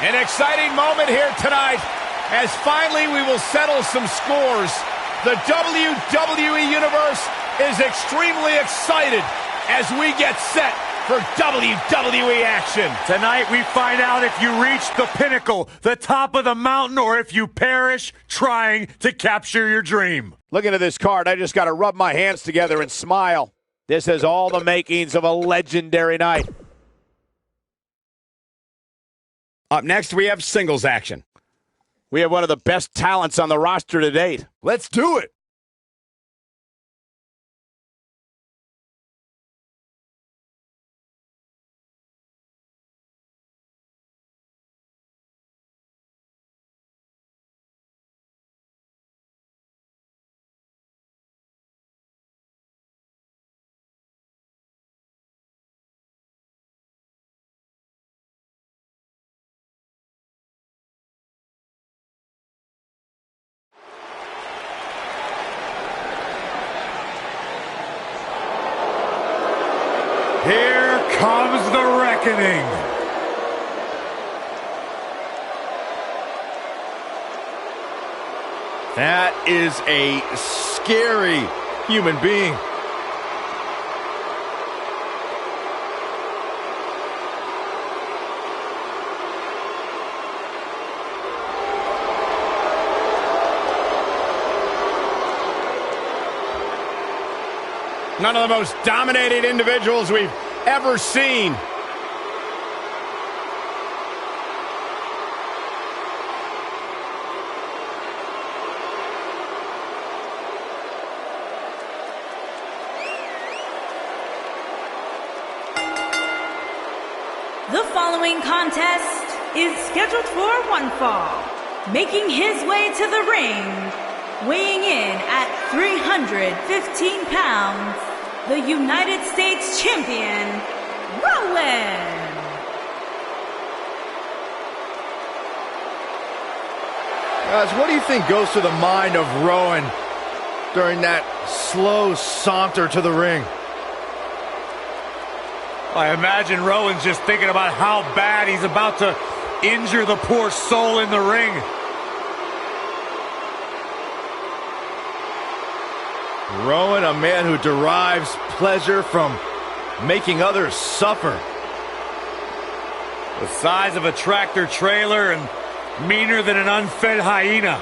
An exciting moment here tonight, as finally we will settle some scores. The WWE Universe is extremely excited as we get set for WWE action. Tonight we find out if you reach the pinnacle, the top of the mountain, or if you perish trying to capture your dream. Looking at this card, I just got to rub my hands together and smile. This has all the makings of a legendary night. Up next, we have singles action. We have one of the best talents on the roster to date. Let's do it. Here comes the reckoning. That is a scary human being. None of the most dominating individuals we've ever seen. The following contest is scheduled for one fall. Making his way to the ring, weighing in at 315 pounds, the United States Champion, Rowan. Guys, what do you think goes through the mind of Rowan during that slow saunter to the ring? I imagine Rowan's just thinking about how bad he's about to injure the poor soul in the ring. Rowan, a man who derives pleasure from making others suffer. The size of a tractor trailer and meaner than an unfed hyena.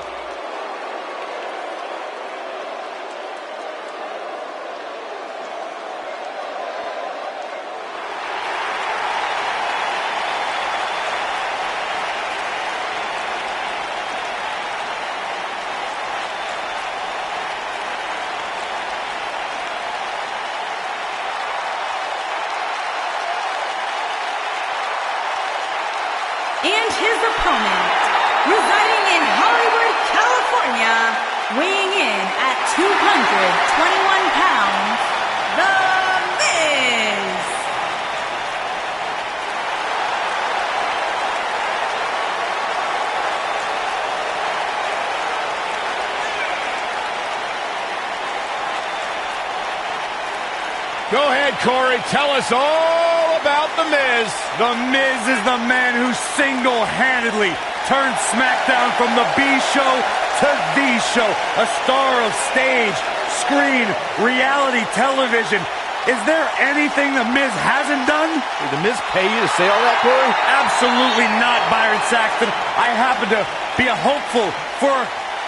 And his opponent, residing in Hollywood, California, weighing in at 221 pounds, The Miz. Go ahead, Corey. Tell us all about The Miz. The Miz is the man who single-handedly turned SmackDown from the B show to the show. A star of stage, screen, reality television. Is there anything The Miz hasn't done? Did The Miz pay you to say all that, Corey? Absolutely not, Byron Saxton. I happen to be a hopeful for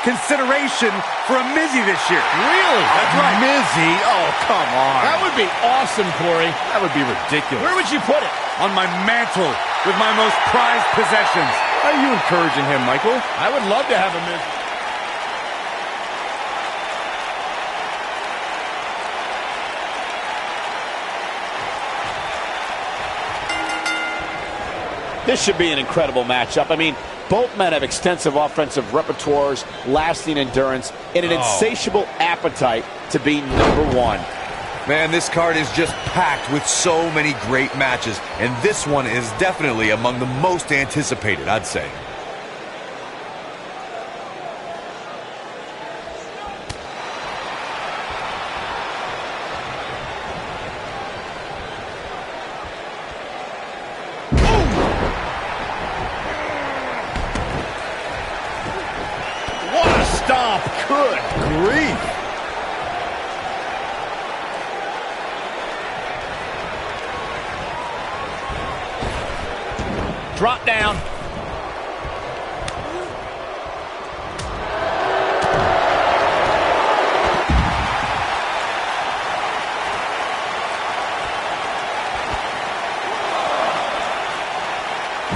consideration for a Mizzy this year. Really? That's right. Mizzy? Oh, come on. That would be awesome, Corey. That would be ridiculous. Where would you put it? On my mantle with my most prized possessions. Are you encouraging him, Michael? I would love to have a Miz. This should be an incredible matchup. I mean, both men have extensive offensive repertoires, lasting endurance, and an insatiable appetite to be number one. Man, this card is just packed with so many great matches, and this one is definitely among the most anticipated, I'd say. stomp. Good grief. Drop down.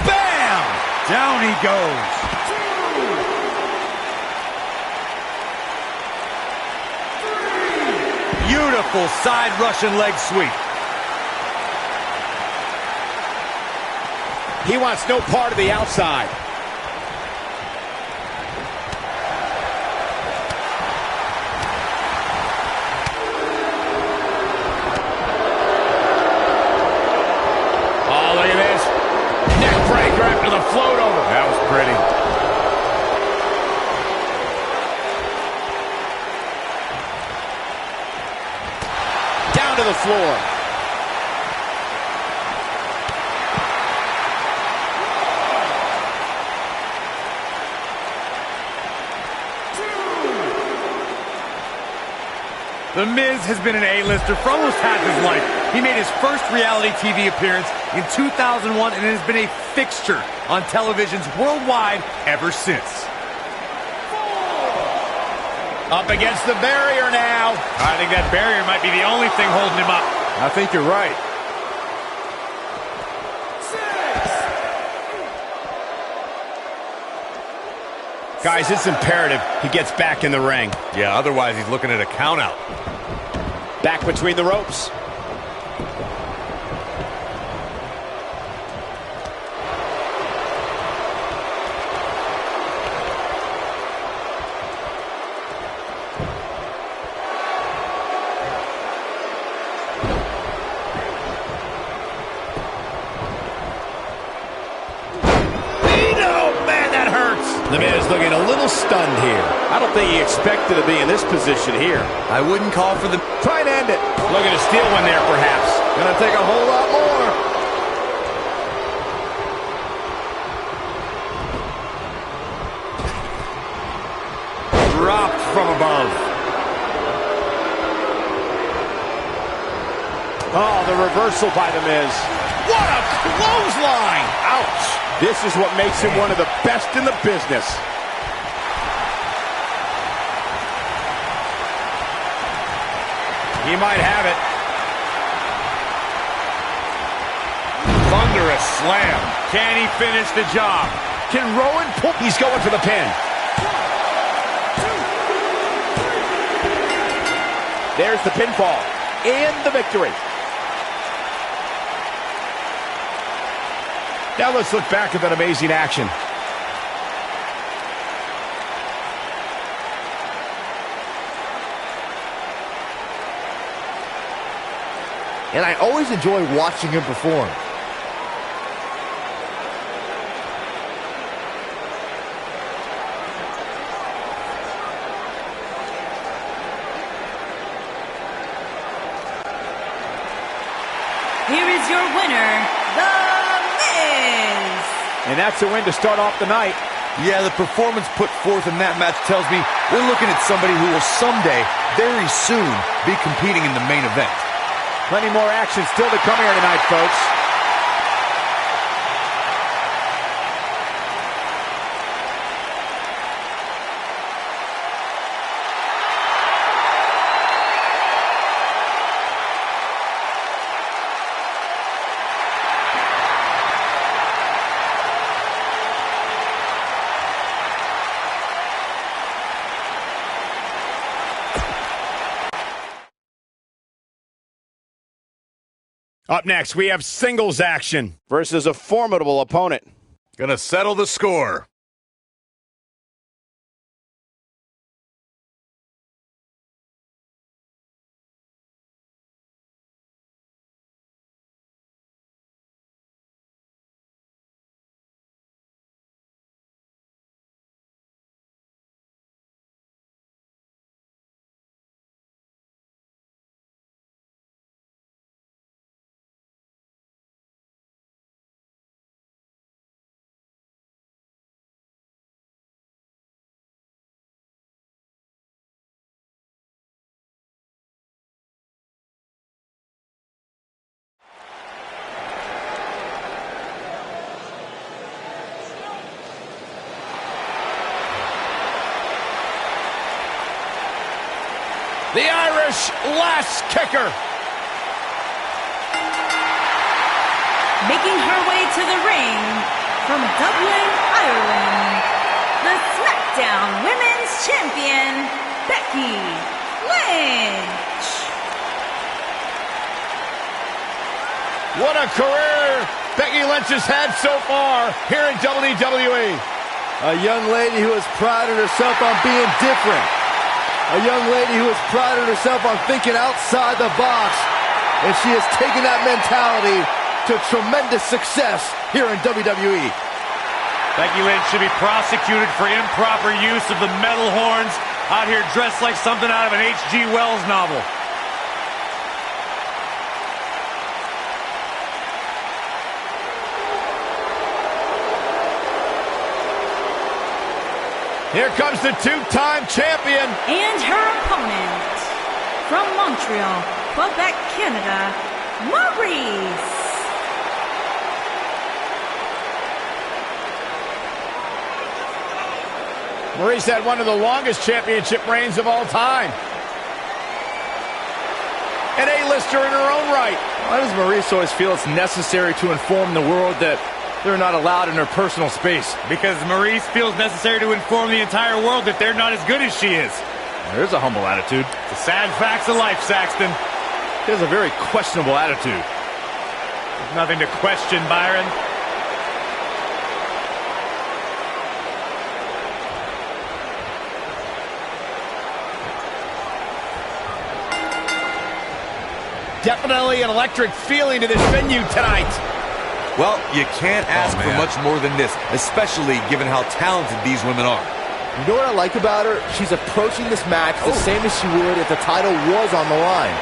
Bam! Down he goes. Beautiful side Russian leg sweep. He wants no part of the outside. Oh, look at this. Neck breaker after the float over. That was pretty. Down to the floor. The Miz has been an A-lister for almost half his life. He made his first reality TV appearance in 2001 and has been a fixture on televisions worldwide ever since. Up against the barrier now. I think that barrier might be the only thing holding him up. I think you're right. Guys, it's imperative he gets back in the ring. Yeah, otherwise he's looking at a count out. Back between the ropes. The Miz looking a little stunned here. I don't think he expected to be in this position here. I wouldn't call for the... Try and end it. Looking to steal one there, perhaps. Gonna take a whole lot more. Dropped from above. Oh, the reversal by The Miz. What a clothesline! Ouch! This is what makes him one of the best in the business. He might have it. Thunderous slam. Can he finish the job? Can Rowan pull? He's going for the pin. There's the pinfall and the victory. Now let's look back at that amazing action. And I always enjoy watching him perform. Here is your winner, The Miz. And that's a win to start off the night. Yeah, the performance put forth in that match tells me we're looking at somebody who will someday, very soon, be competing in the main event. Plenty more action still to come here tonight, folks. Up next, we have singles action versus a formidable opponent. Gonna settle the score. The Irish last kicker. Making her way to the ring from Dublin, Ireland, the SmackDown Women's Champion, Becky Lynch. What a career Becky Lynch has had so far here in WWE. A young lady who has prided herself on being different. A young lady who has prided herself on thinking outside the box. And she has taken that mentality to tremendous success here in WWE. Becky Lynch should be prosecuted for improper use of the metal horns, out here dressed like something out of an H.G. Wells novel. Here comes the two-time champion. And her opponent, from Montreal, Quebec, Canada, Maurice. Maurice had one of the longest championship reigns of all time. An A-lister in her own right. Why does Maurice always feel it's necessary to inform the world that they're not allowed in her personal space? Because Maurice feels necessary to inform the entire world that they're not as good as she is. There's a humble attitude. The sad facts of life, Saxton. He has a very questionable attitude. There's nothing to question, Byron. Definitely an electric feeling to this venue tonight. Well, you can't ask for much more than this, especially given how talented these women are. You know what I like about her? She's approaching this match the same as she would if the title was on the line.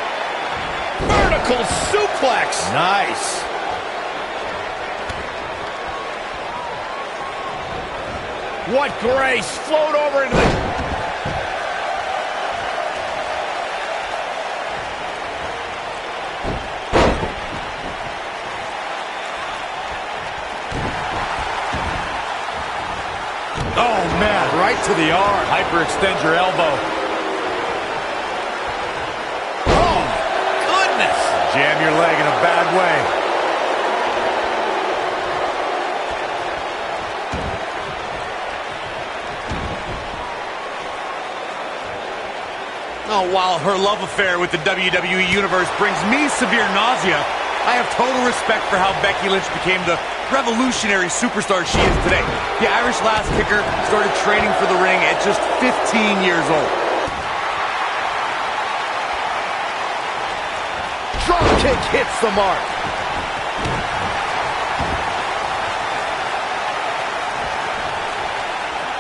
Vertical suplex. Nice. What grace. Float over into the... Oh, man, right to the arm. Hyperextend your elbow. Oh, goodness. Jam your leg in a bad way. Oh, while her love affair with the WWE Universe brings me severe nausea, I have total respect for how Becky Lynch became the revolutionary superstar she is today. The Irish last kicker started training for the ring at just 15 years old. Drop kick hits the mark.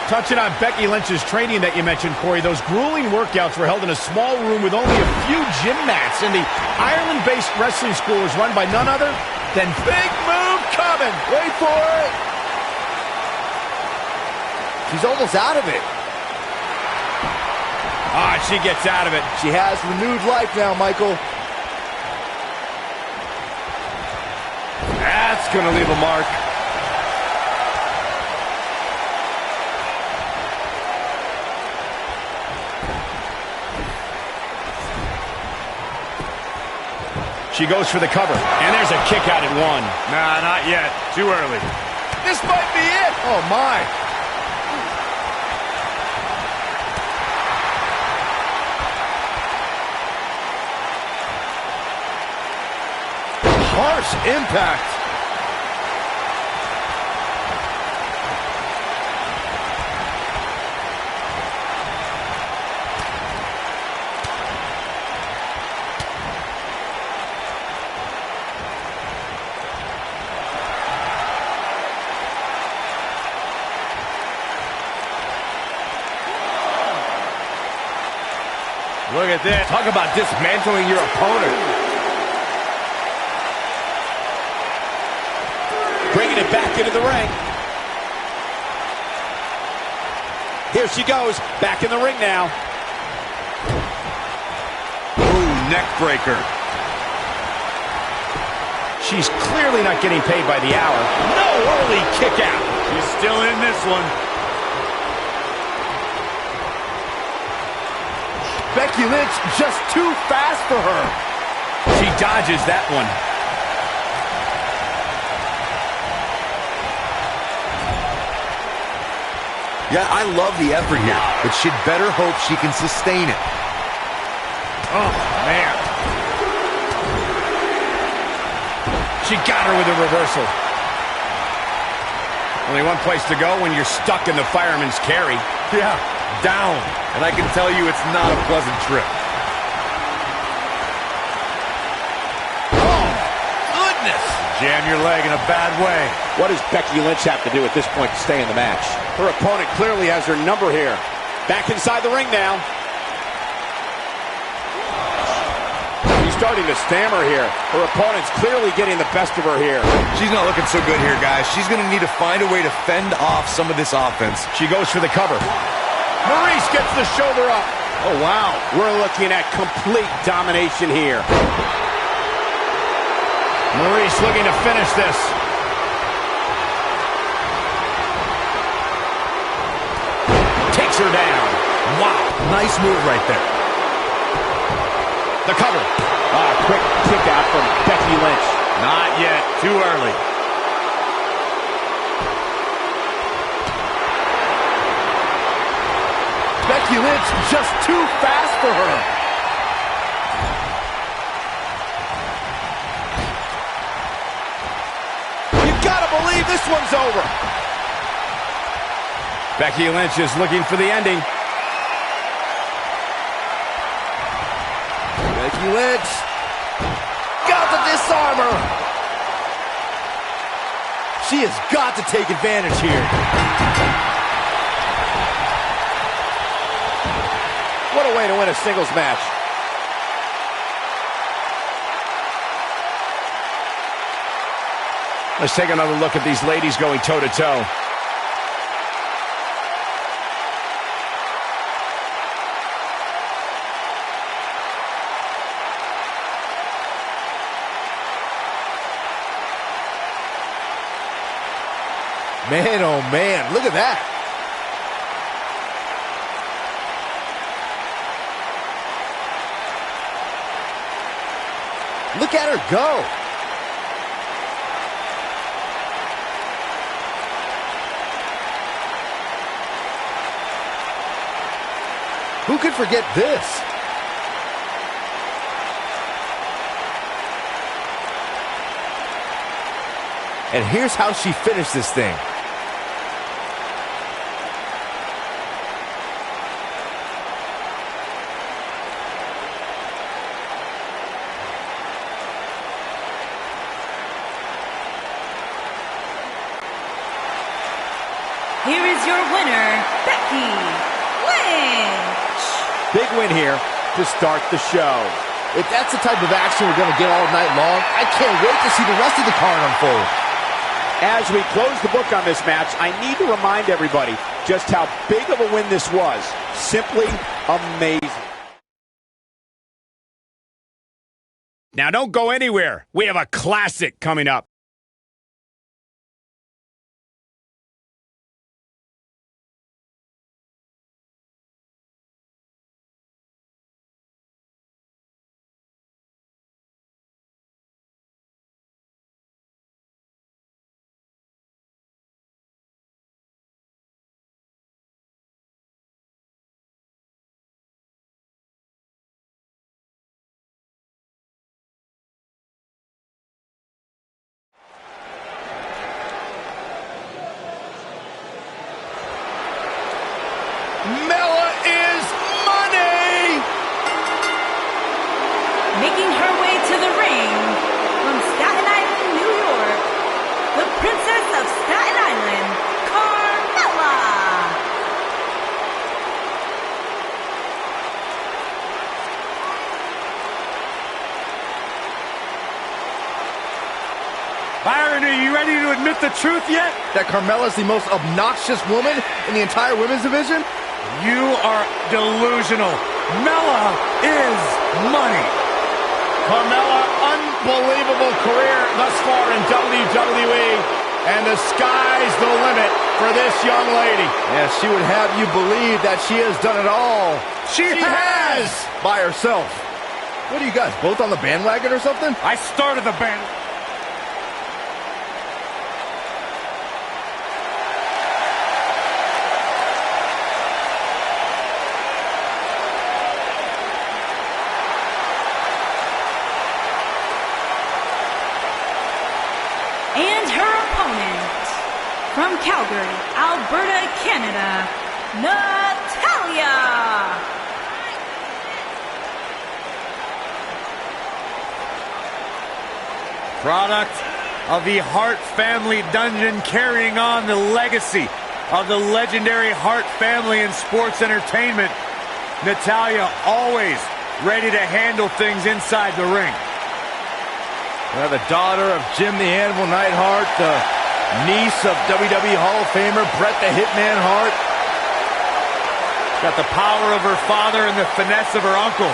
Touching on Becky Lynch's training that you mentioned, Corey, those grueling workouts were held in a small room with only a few gym mats, and the Ireland-based wrestling school was run by none other than Big Move coming. Wait for it. She's almost out of it. Ah, she gets out of it. She has renewed life now, Michael. That's gonna leave a mark. She goes for the cover, and there's a kick out at one. Nah, not yet. Too early. This might be it. Oh, my. Harsh impact. Look at this. Talk about dismantling your opponent. Bringing it back into the ring. Here she goes, back in the ring now. Ooh, neck breaker. She's clearly not getting paid by the hour. No early kick out. She's still in this one. Becky Lynch just too fast for her. She dodges that one. Yeah, I love the effort here, but she'd better hope she can sustain it. Oh, man. She got her with a reversal. Only one place to go when you're stuck in the fireman's carry. Yeah, down. And I can tell you it's not a pleasant trip. Oh, goodness. Jam your leg in a bad way. What does Becky Lynch have to do at this point to stay in the match? Her opponent clearly has her number here. Back inside the ring now. She's starting to stammer here. Her opponent's clearly getting the best of her here. She's not looking so good here, guys. She's going to need to find a way to fend off some of this offense. She goes for the cover. Maurice gets the shoulder up. Oh, wow. We're looking at complete domination here. Maurice looking to finish this. Takes her down. Wow. Nice move right there. The cover. Quick kick out from Becky Lynch. Not yet. Too early. Becky Lynch just too fast for her. You gotta believe this one's over. Becky Lynch is looking for the ending. Becky Lynch got to disarm her. She has got to take advantage here. What a way to win a singles match. Let's take another look at these ladies going toe-to-toe. Man, oh man, look at that. Look at her go. Who could forget this? And here's how she finished this thing. Here is your winner, Becky Lynch. Big win here to start the show. If that's the type of action we're going to get all night long, I can't wait to see the rest of the card unfold. As we close the book on this match, I need to remind everybody just how big of a win this was. Simply amazing. Now don't go anywhere. We have a classic coming up. Mella is money! Making her way to the ring from Staten Island, New York, the Princess of Staten Island, Carmella. Byron, are you ready to admit the truth yet? That Carmella's the most obnoxious woman in the entire women's division? You are delusional. Mella is money. Carmella, unbelievable career thus far in WWE, and the sky's the limit for this young lady. Yeah, she would have you believe that she has done it all. She has! has! By herself. What are you guys, both on the bandwagon or something? I started the band. And her opponent, from Calgary, Alberta, Canada, Natalya. Product of the Hart family dungeon, carrying on the legacy of the legendary Hart family in sports entertainment. Natalya always ready to handle things inside the ring. The daughter of Jim the Anvil Neidhart, the niece of WWE Hall of Famer Bret the Hitman Hart. Got the power of her father and the finesse of her uncle.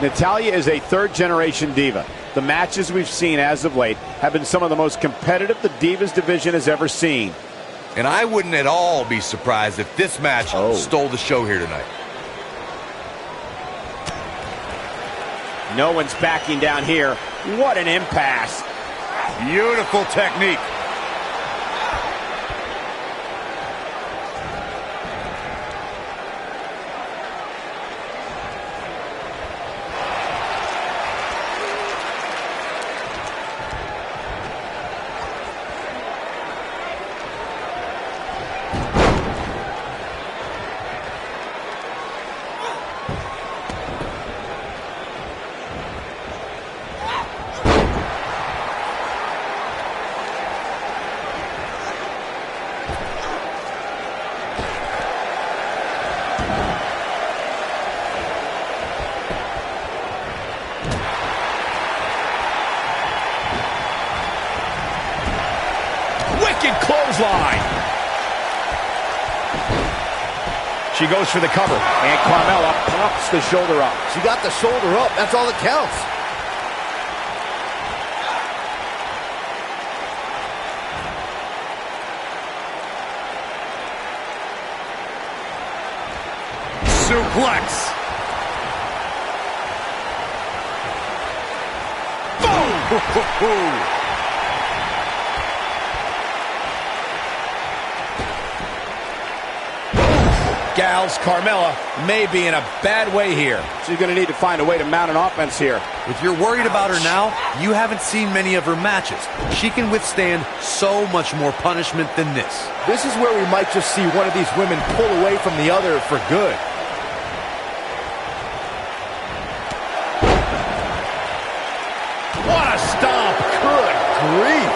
Natalya is a third-generation diva. The matches we've seen as of late have been some of the most competitive the Divas division has ever seen. And I wouldn't at all be surprised if this match stole the show here tonight. No one's backing down here. What an impasse. Beautiful technique. Wicked clothesline. She goes for the cover. And Carmella pops the shoulder up. She got the shoulder up. That's all that counts. Suplex. Boom! Gals, Carmella may be in a bad way here. She's going to need to find a way to mount an offense here. If you're worried about her now, you haven't seen many of her matches. She can withstand so much more punishment than this. This is where we might just see one of these women pull away from the other for good. What a stomp. Good grief.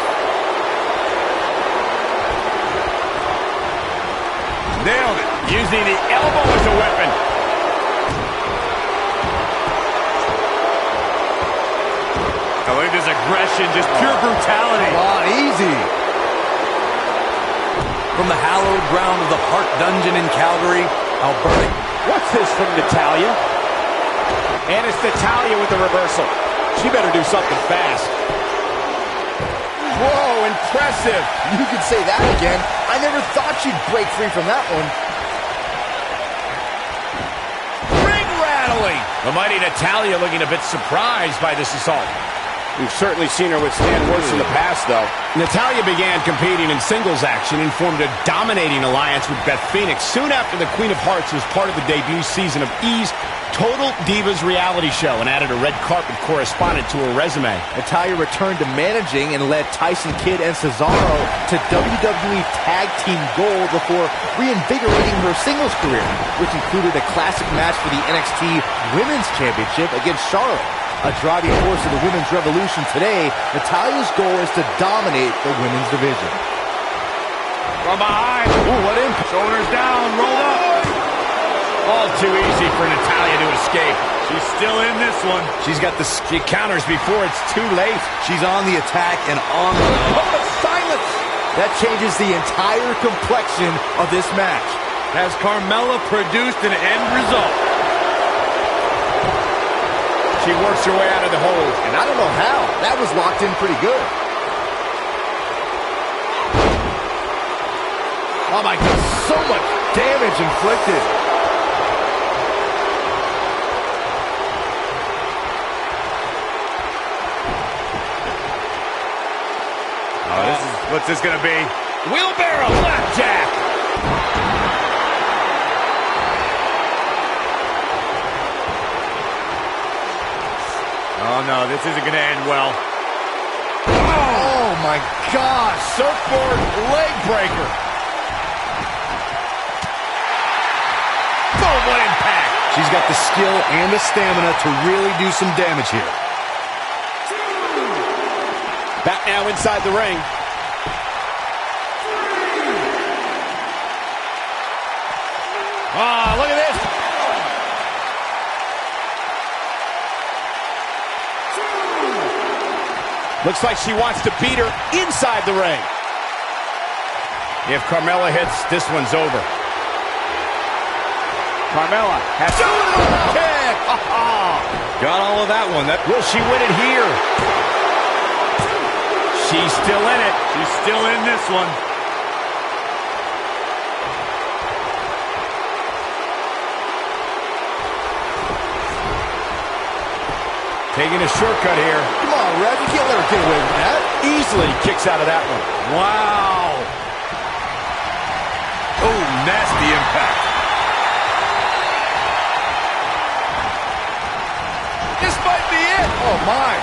Nailed it. Using the elbow as a weapon. I look at this aggression, just pure brutality. Come on, easy. From the hallowed ground of the Hart Dungeon in Calgary, Alberta. What's this from Natalya? And it's Natalya with the reversal. She better do something fast. Whoa, impressive. You could say that again. I never thought she'd break free from that one. Ring rattling. The mighty Natalya looking a bit surprised by this assault. We've certainly seen her withstand worse in the past, though. Natalya began competing in singles action and formed a dominating alliance with Beth Phoenix soon after the Queen of Hearts was part of the debut season of E's Total Divas reality show and added a red carpet correspondent to her resume. Natalya returned to managing and led Tyson Kidd and Cesaro to WWE Tag Team Gold before reinvigorating her singles career, which included a classic match for the NXT Women's Championship against Charlotte. A driving force of the women's revolution today, Natalya's goal is to dominate the women's division. From behind. Ooh, what impact. Shoulders down, rolled up. All too easy for Natalya to escape. She's still in this one. She counters before it's too late. She's on the attack and on the... Oh, silence! That changes the entire complexion of this match. Has Carmella produced an end result? She works her way out of the hold. And I don't know how. locked in pretty good. Oh my God, so much damage inflicted. Oh, what's this gonna be? Wheelbarrow flapjack. Oh no, this isn't gonna end well. Oh my gosh. Surfboard leg breaker. Boom, what impact. She's got the skill and the stamina to really do some damage here. Back now inside the ring. Ah, look at this. Looks like she wants to beat her inside the ring. If Carmella hits, this one's over. Carmella has Kick! Got all of that one. Will she win it here? She's still in it. She's still in this one. Taking a shortcut here. Come on, Rev, you can't let her get away with that. easily kicks out of that one. Wow. Oh, nasty impact. This might be it. Oh, my.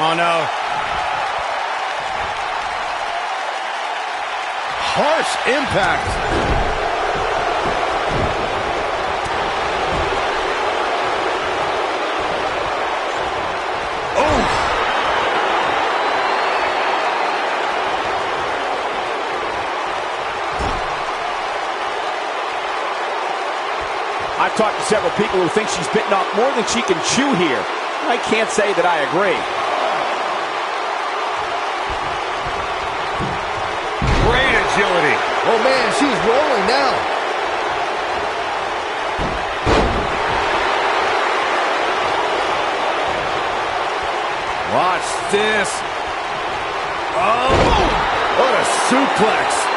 Oh, no. Harsh impact. I've talked to several people who think she's bitten off more than she can chew here. I can't say that I agree. Great agility. Oh, man, she's rolling now. Watch this. Oh, what a suplex.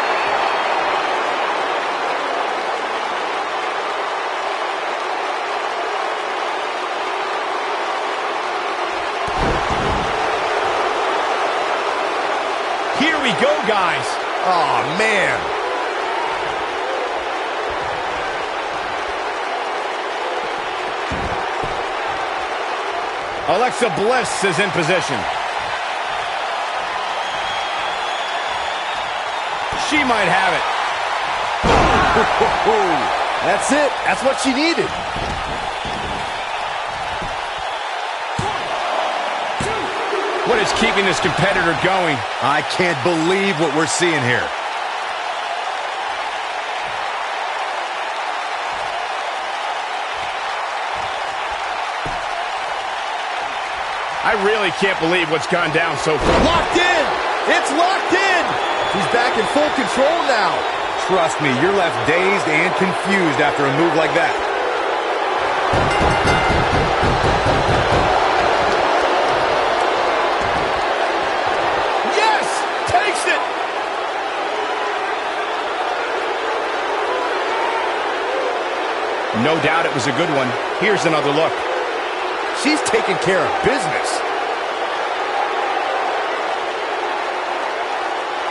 Here we go, guys. Oh, man. Alexa Bliss is in position. She might have it. That's it. That's what she needed. What is keeping this competitor going? I can't believe what we're seeing here. I really can't believe what's gone down so far. Locked in. It's locked in. She's back in full control now. Trust me, you're left dazed and confused after a move like that. Yes! Takes it! No doubt it was a good one. Here's another look. She's taking care of business.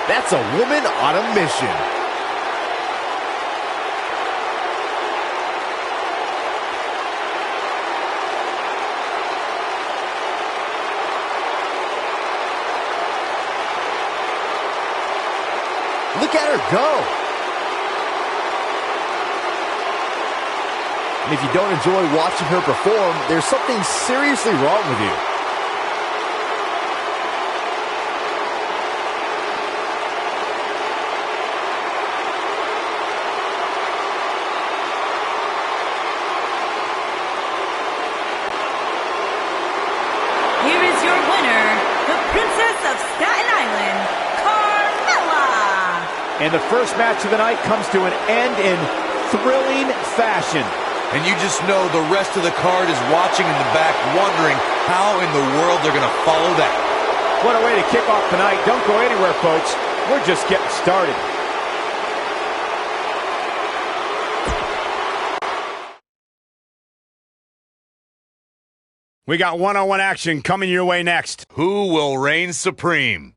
That's a woman on a mission. Look at her go. And if you don't enjoy watching her perform, there's something seriously wrong with you. Here is your winner, the Princess of Staten Island, Carmella. And the first match of the night comes to an end in thrilling fashion. And you just know the rest of the card is watching in the back, wondering how in the world they're going to follow that. What a way to kick off the night. Don't go anywhere, folks. We're just getting started. We got one-on-one action coming your way next. Who will reign supreme?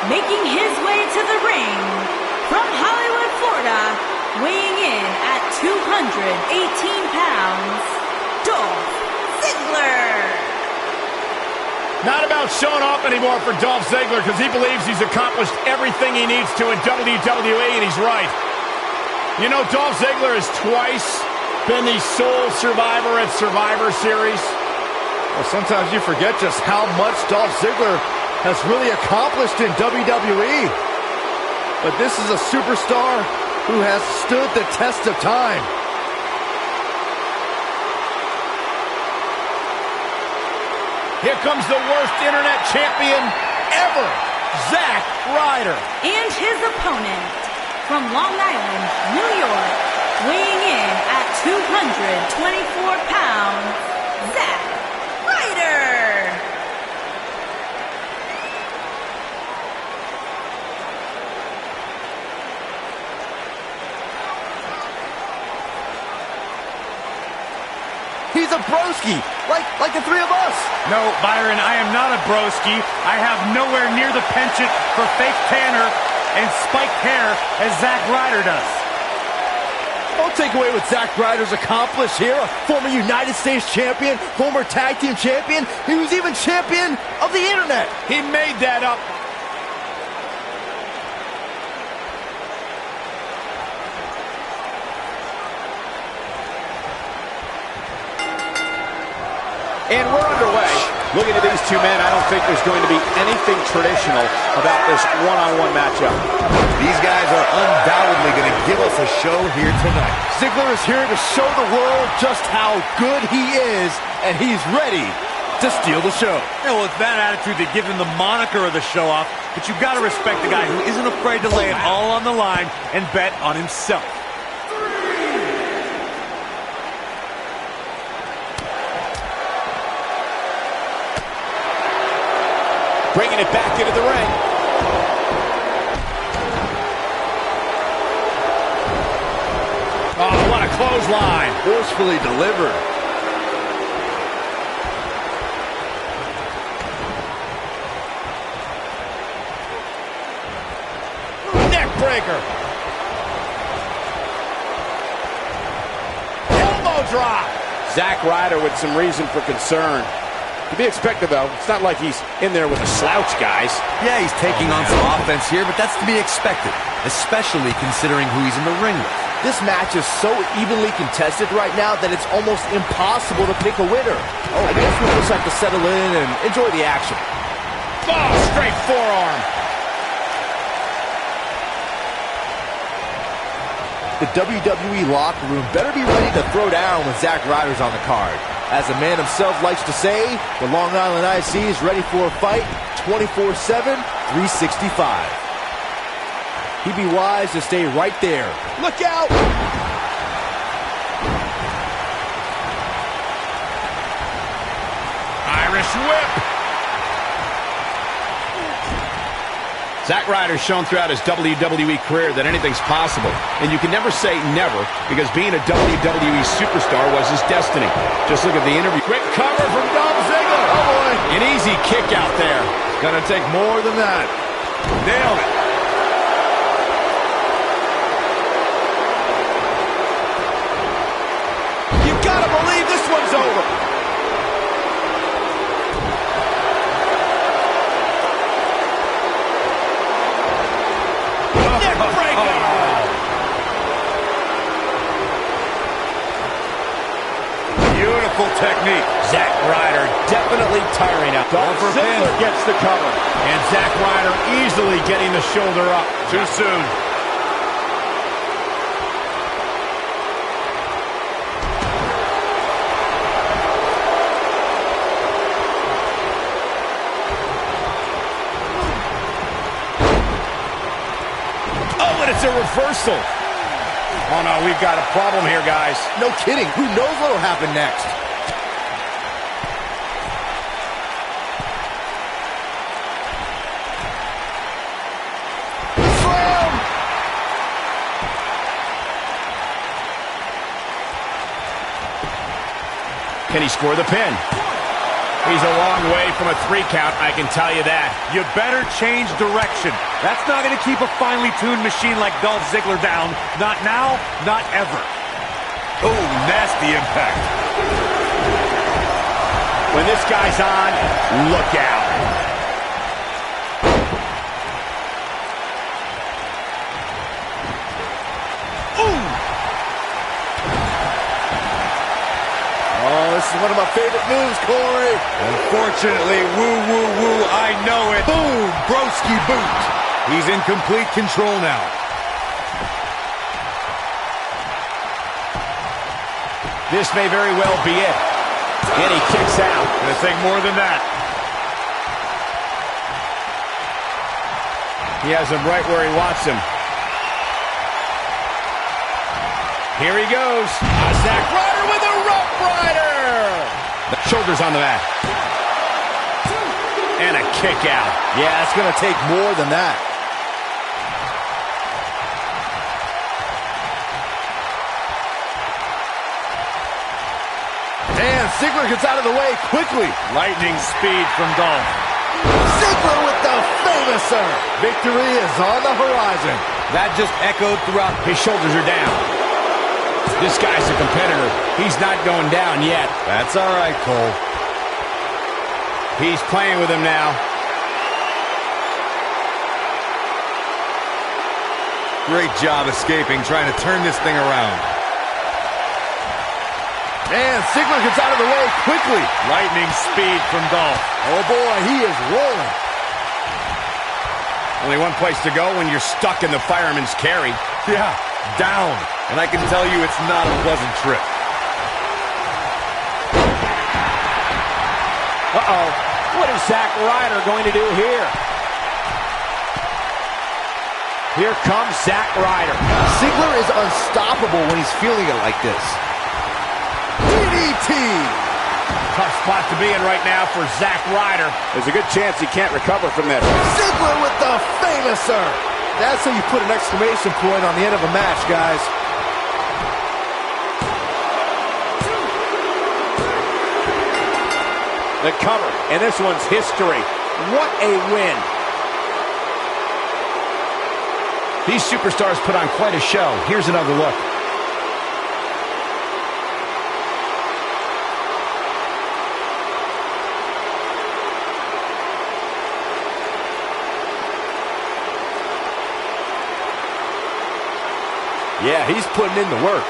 Making his way to the ring from Hollywood, Florida, weighing in at 218 pounds, Dolph Ziggler. Not about showing off anymore for Dolph Ziggler because he believes he's accomplished everything he needs to in WWE, and he's right. You know, Dolph Ziggler has twice been the sole survivor at Survivor Series. Well, sometimes you forget just how much Dolph Ziggler has really accomplished in WWE. But this is a superstar who has stood the test of time. Here comes the worst internet champion ever, Zack Ryder. And his opponent from Long Island, New York, weighing in at 224 pounds, Zack Ryder. He's a broski, like the three of us. No, Byron, I am not a broski. I have nowhere near the penchant for fake tanner and spiked hair as Zack Ryder does. Don't take away what Zack Ryder's accomplished here. A former United States champion, former tag team champion. He was even champion of the internet. He made that up. And we're underway. Looking at these two men, I don't think there's going to be anything traditional about this one-on-one matchup. These guys are undoubtedly going to give us a show here tonight. Ziggler is here to show the world just how good he is, and he's ready to steal the show. Yeah, well, it's that attitude that gives him the moniker of the show off, but you've got to respect the guy who isn't afraid to lay it all on the line and bet on himself. Bringing it back into the ring. Oh, what a clothesline. Forcefully delivered. Neck breaker. Elbow drop. Zack Ryder with some reason for concern. To be expected, though. It's not like he's in there with a slouch, guys. Yeah, he's taking on some offense here, but that's to be expected, especially considering who he's in the ring with. This match is so evenly contested right now that it's almost impossible to pick a winner. I guess we'll just have to settle in and enjoy the action. Oh, straight forearm. The WWE locker room better be ready to throw down when Zack Ryder's on the card. As the man himself likes to say, the Long Island IC is ready for a fight 24/7, 365. He'd be wise to stay right there. Look out! Irish whip. Zack Ryder's shown throughout his WWE career that anything's possible. And you can never say never, because being a WWE superstar was his destiny. Just look at the interview. Quick cover from Dolph Ziggler. Oh boy. An easy kick out there. It's gonna take more than that. Nailed it. Neckbreaker! Beautiful technique. Zack Ryder definitely tiring out. Going for a pin. Ziggler gets the cover. And Zack Ryder easily getting the shoulder up. Too soon. Oh, and it's a reversal. Oh, no, we've got a problem here, guys. No kidding. Who knows what will happen next? Slam! Can he score the pin? He's a long way from a 3 count, I can tell you that. You better change direction. That's not going to keep a finely tuned machine like Dolph Ziggler down. Not now, not ever. Oh, nasty impact. When this guy's on, look out. Ooh! Oh, this is one of my favorite moves, Corey. Unfortunately, woo, I know it. Boom, broski boot. He's in complete control now. This may very well be it. And he kicks out. Gonna take more than that. He has him right where he wants him. Here he goes. Zack Ryder with a rope rider. The shoulders on the mat. And a kick out. Yeah, it's going to take more than that. And Ziggler gets out of the way quickly. Lightning speed from Dolph. Ziggler with the famouser. Victory is on the horizon. That just echoed throughout. His shoulders are down. This guy's a competitor. He's not going down yet. That's all right, Cole. He's playing with him now. Great job escaping, trying to turn this thing around. And Ziggler gets out of the way quickly. Lightning speed from Dolph. Oh boy, he is rolling. Only one place to go when you're stuck in the fireman's carry. Yeah, down. And I can tell you it's not a pleasant trip. Uh-oh. What is Zack Ryder going to do here? Here comes Zack Ryder. Ziggler is unstoppable when he's feeling it like this. DDT! Tough spot to be in right now for Zack Ryder. There's a good chance he can't recover from this. Ziggler with the famouser! That's how you put an exclamation point on the end of a match, guys. The cover, and this one's history. What a win. These superstars put on quite a show. Here's another look. Yeah, he's putting in the work.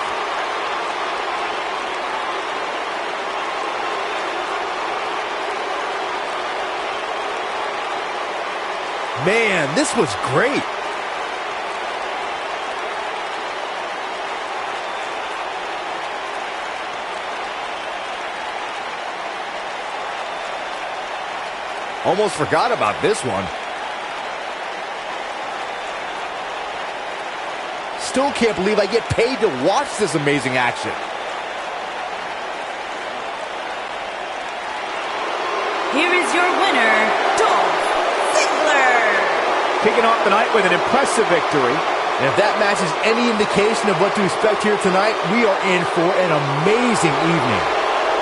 Man, this was great. Almost forgot about this one. Still can't believe I get paid to watch this amazing action. Here is your winner, Dolph Ziggler. Kicking off the night with an impressive victory. And if that match is any indication of what to expect here tonight, we are in for an amazing evening.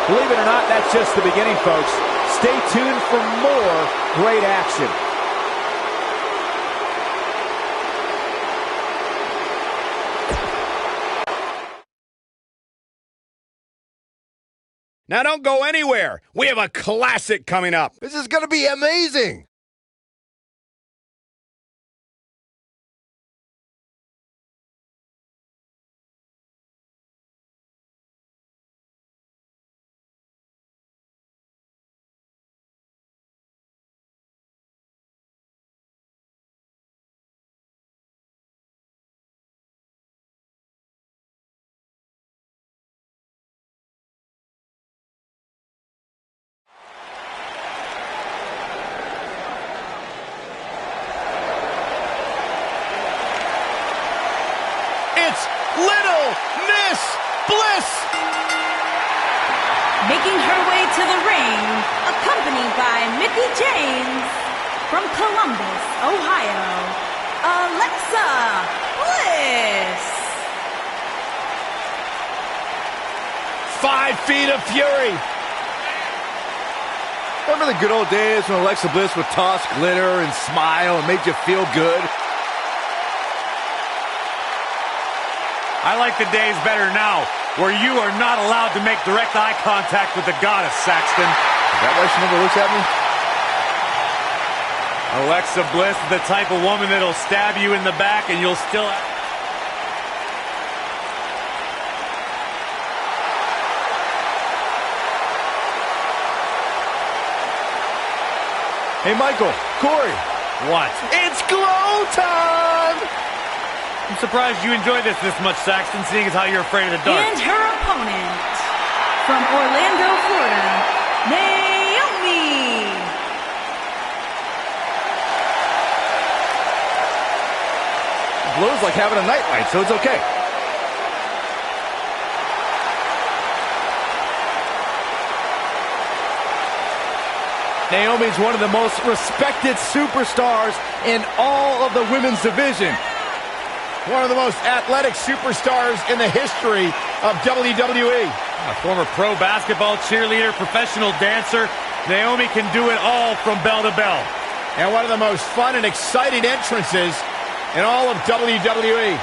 Believe it or not, that's just the beginning, folks. Stay tuned for more great action. Now don't go anywhere. We have a classic coming up. This is going to be amazing. Little Miss Bliss. Making her way to the ring, accompanied by Mickie James, from Columbus, Ohio, Alexa Bliss. 5 feet of fury. Remember the good old days when Alexa Bliss would toss glitter and smile and make you feel good? I like the days better now, where you are not allowed to make direct eye contact with the goddess, Saxton. Is that why she never looks at me? Alexa Bliss is the type of woman that'll stab you in the back and you'll still... Hey, Michael, Corey. What? It's glow time! I'm surprised you enjoyed this much, Saxton, seeing as how you're afraid of the dark. And her opponent, from Orlando, Florida, Naomi. Glow's like having a nightlight, so it's okay. Naomi's one of the most respected superstars in all of the women's division. One of the most athletic superstars in the history of WWE. A former pro basketball cheerleader, professional dancer, Naomi can do it all from bell to bell. And one of the most fun and exciting entrances in all of WWE.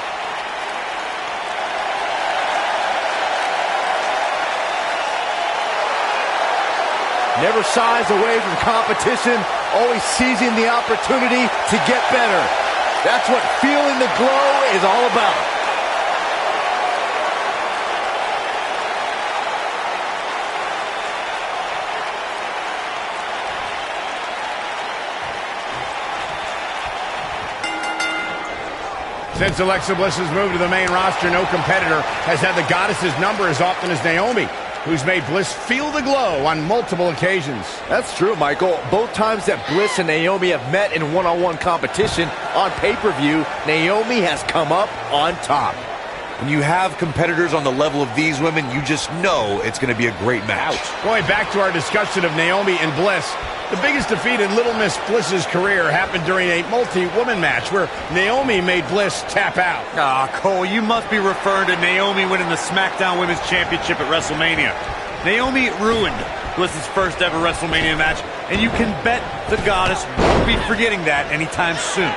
Never shies away from competition, always seizing the opportunity to get better. That's what feeling the glow is all about. Since Alexa Bliss's move to the main roster, no competitor has had the goddess's number as often as Naomi, who's made Bliss feel the glow on multiple occasions. That's true, Michael. Both times that Bliss and Naomi have met in one-on-one competition on pay-per-view, Naomi has come up on top. When you have competitors on the level of these women, you just know it's going to be a great match. Going back to our discussion of Naomi and Bliss, the biggest defeat in Little Miss Bliss's career happened during a multi-woman match where Naomi made Bliss tap out. Cole, you must be referring to Naomi winning the SmackDown Women's Championship at WrestleMania. Naomi ruined Bliss's first ever WrestleMania match, and you can bet the goddess won't be forgetting that anytime soon.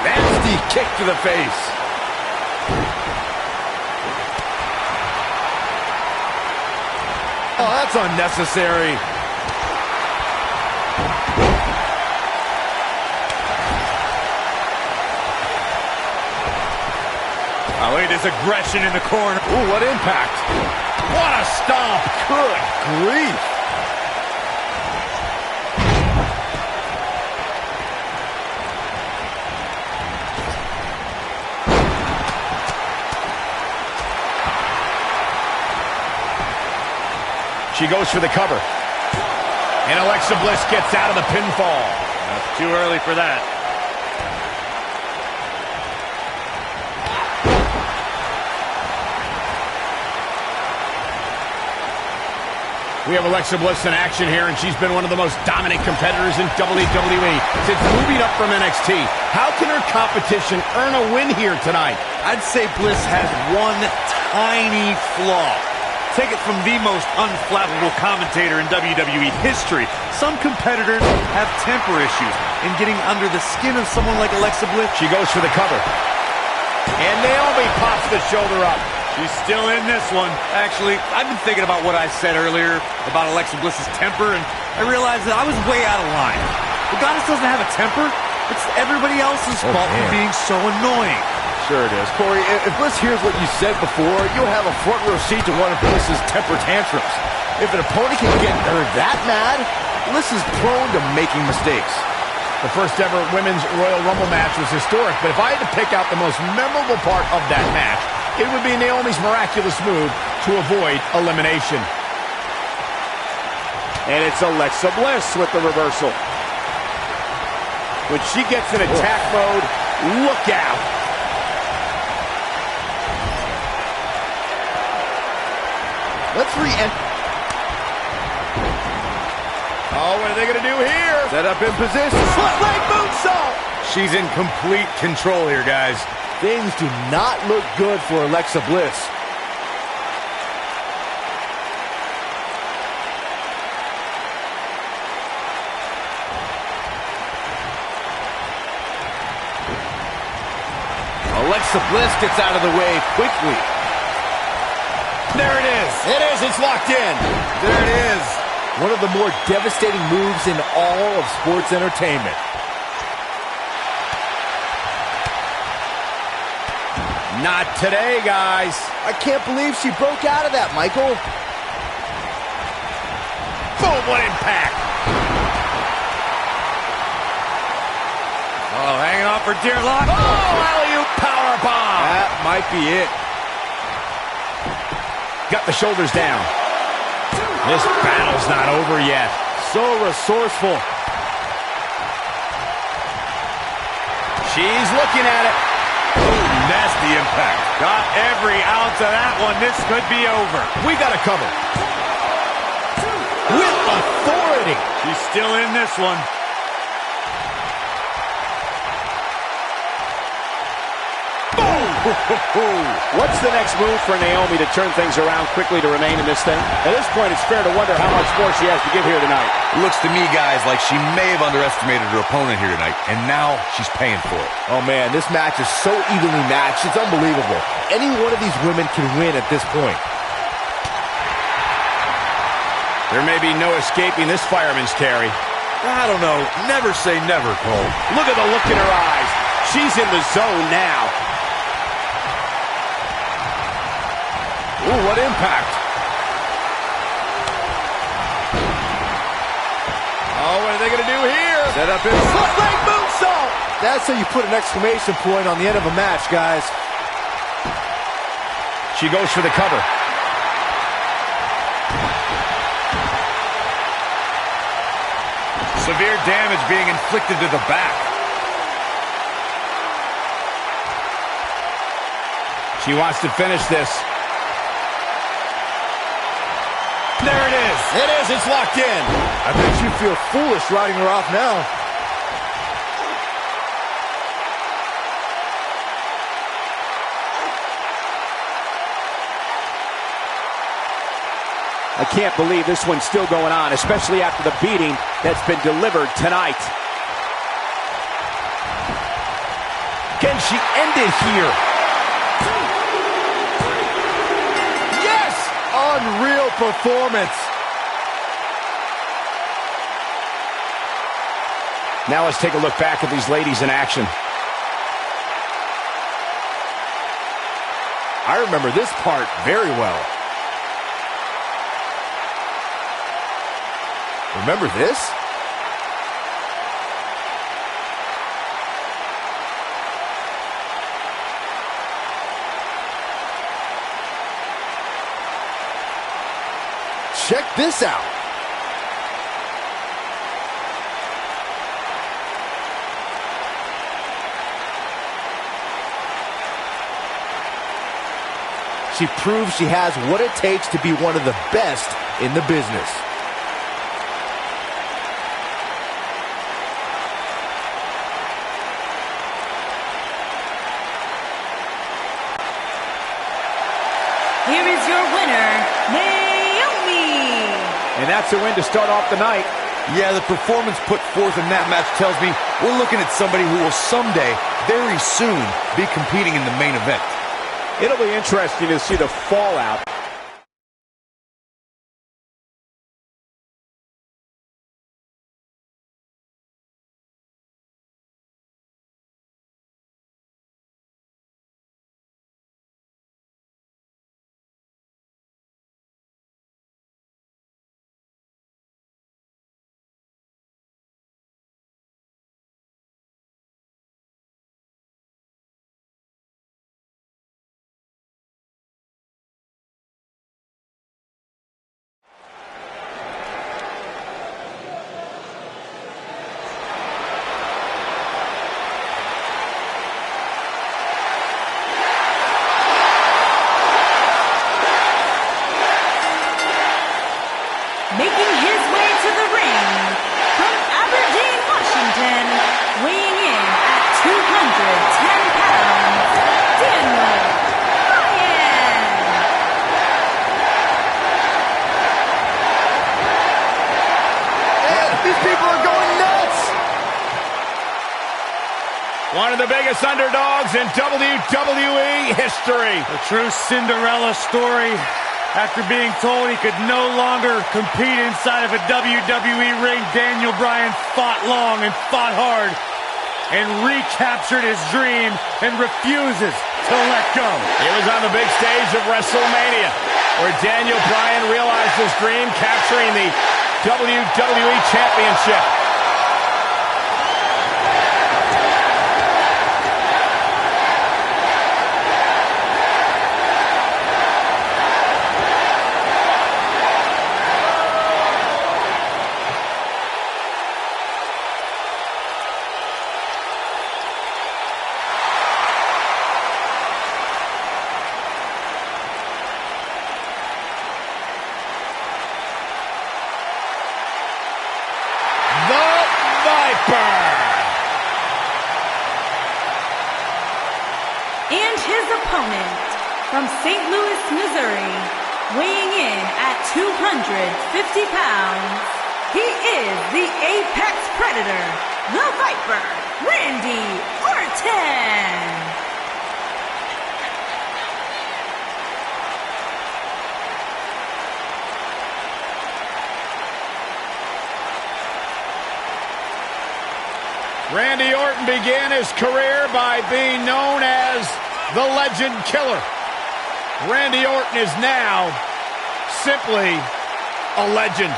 Nasty kick to the face. Oh, that's unnecessary. Oh, it is aggression in the corner. Ooh, what impact. What a stomp! Good grief. She goes for the cover. And Alexa Bliss gets out of the pinfall. That's too early for that. We have Alexa Bliss in action here, and she's been one of the most dominant competitors in WWE since moving up from NXT. How can her competition earn a win here tonight? I'd say Bliss has one tiny flaw. Take it from the most unflappable commentator in WWE history. Some competitors have temper issues, and getting under the skin of someone like Alexa Bliss. She goes for the cover. And Naomi pops the shoulder up. She's still in this one. Actually, I've been thinking about what I said earlier about Alexa Bliss's temper, and I realized that I was way out of line. The goddess doesn't have a temper. It's everybody else's fault for being so annoying. Sure it is. Corey, if Bliss hears what you said before, you'll have a front row seat to one of Bliss's temper tantrums. If an opponent can get her that mad, Bliss is prone to making mistakes. The first ever Women's Royal Rumble match was historic, but if I had to pick out the most memorable part of that match, it would be Naomi's miraculous move to avoid elimination. And it's Alexa Bliss with the reversal. When she gets in attack mode, look out. Let's re-enter. Oh, what are they going to do here? Set up in position. Front leg moonsault. She's in complete control here, guys. Things do not look good for Alexa Bliss. Alexa Bliss gets out of the way quickly. There it is. It is. It's locked in. There it is. One of the more devastating moves in all of sports entertainment. Not today, guys. I can't believe she broke out of that, Michael. Boom, what impact. Oh, hanging on for dear life. Oh, alley-oop powerbomb. That might be it. Got the shoulders down. This battle's not over yet. So resourceful. She's looking at it. Ooh, nasty impact. Got every ounce of that one. This could be over. We got to cover. With authority. She's still in this one. What's the next move for Naomi to turn things around quickly to remain in this thing? At this point, it's fair to wonder how much more she has to give here tonight. Looks to me, guys, like she may have underestimated her opponent here tonight, and now she's paying for it. Oh, man, this match is so evenly matched. It's unbelievable. Any one of these women can win at this point. There may be no escaping this fireman's carry. I don't know. Never say never, Cole. Look at the look in her eyes. She's in the zone now. Ooh, what impact. Oh, what are they going to do here? Set up in Front leg moonsault. That's how you put an exclamation point on the end of a match, guys. She goes for the cover. Severe damage being inflicted to the back. She wants to finish this. There it is. It is. It's locked in. I bet you feel foolish writing her off now. I can't believe this one's still going on, especially after the beating that's been delivered tonight. Can she end it here? Yes! Unreal performance. Now let's take a look back at these ladies in action. I remember this part very well. Remember this? Check this out. She proves she has what it takes to be one of the best in the business. Here is your winner, Naomi. And that's a win to start off the night. Yeah, the performance put forth in that match tells me we're looking at somebody who will someday, very soon, be competing in the main event. It'll be interesting to see the fallout One of the biggest underdogs in WWE history. A true Cinderella story. After being told he could no longer compete inside of a WWE ring, Daniel Bryan fought long and fought hard and recaptured his dream and refuses to let go. It was on the big stage of WrestleMania where Daniel Bryan realized his dream, capturing the WWE Championship. And his opponent, from St. Louis, Missouri, weighing in at 250 pounds, he is the Apex Predator, the Viper, Randy Orton. Randy Orton began his career by being known as the Legend Killer. Randy Orton is now simply a legend.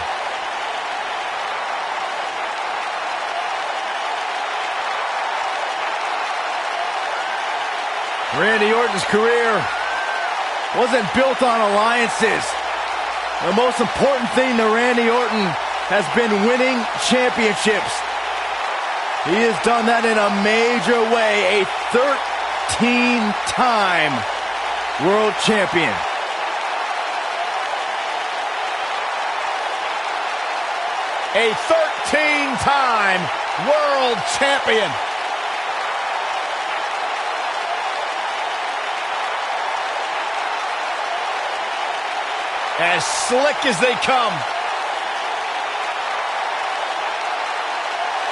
Randy Orton's career wasn't built on alliances. The most important thing to Randy Orton has been winning championships. He has done that in a major way, a 13-time world champion. A 13-time world champion. As slick as they come.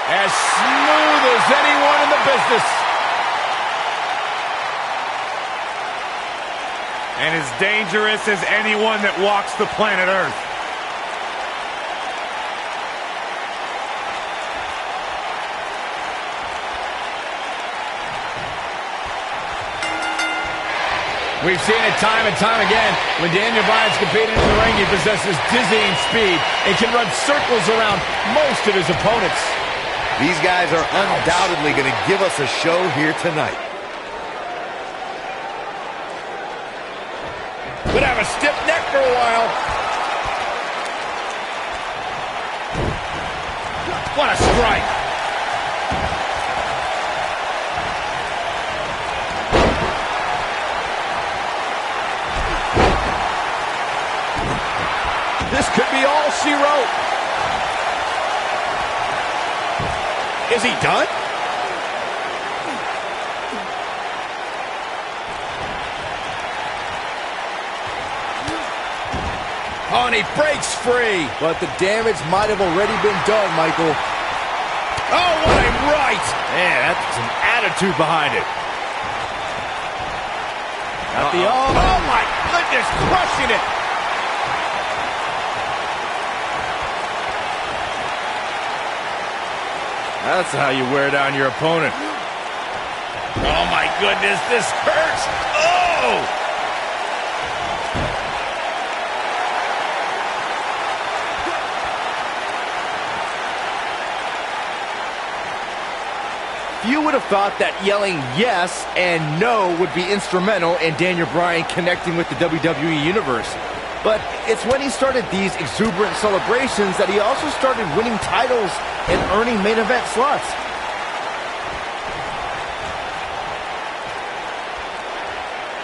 As smooth as anyone in the business. And as dangerous as anyone that walks the planet Earth. We've seen it time and time again. When Daniel Bryan's competing in the ring, he possesses dizzying speed and can run circles around most of his opponents. These guys are undoubtedly going to give us a show here tonight. Could have a stiff neck for a while. What a strike. This could be all she wrote. Is he done? Oh, and he breaks free. But the damage might have already been done, Michael. Oh, what a right. Man, that's some attitude behind it. Got the arm. Oh, my goodness, crushing it. That's how you wear down your opponent. Oh, my goodness, this hurts. Oh! You would have thought that yelling yes and no would be instrumental in Daniel Bryan connecting with the WWE Universe. But it's when he started these exuberant celebrations that he also started winning titles and earning main event slots.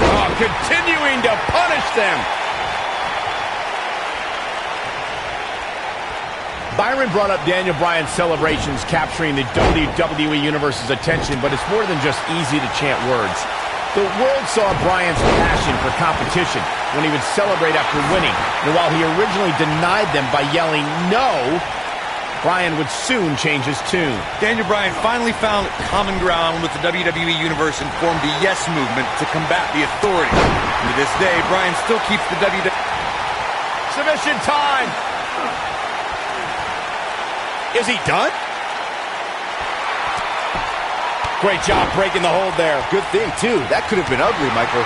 Oh, continuing to punish them. Byron brought up Daniel Bryan's celebrations capturing the WWE Universe's attention, but it's more than just easy to chant words. The world saw Bryan's passion for competition when he would celebrate after winning. And while he originally denied them by yelling no, Bryan would soon change his tune. Daniel Bryan finally found common ground with the WWE Universe and formed the Yes Movement to combat the Authority. And to this day, Bryan still keeps the WWE... Submission time! Is he done? Great job breaking the hold there. Good thing, too. That could have been ugly, Michael.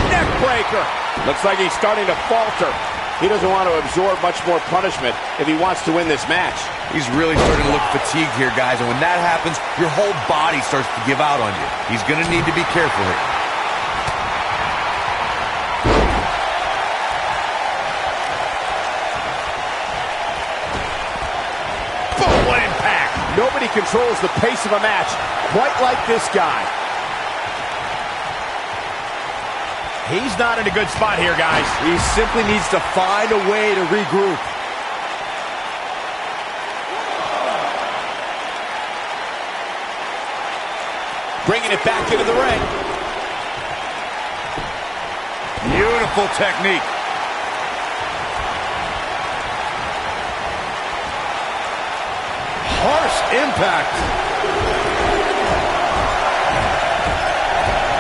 Neck breaker. Looks like he's starting to falter. He doesn't want to absorb much more punishment if he wants to win this match. He's really starting to look fatigued here, guys, and when that happens, your whole body starts to give out on you. He's going to need to be careful here. Boom, what impact! Nobody controls the pace of a match quite like this guy. He's not in a good spot here, guys. He simply needs to find a way to regroup. Bringing it back into the ring. Beautiful technique. Harsh impact.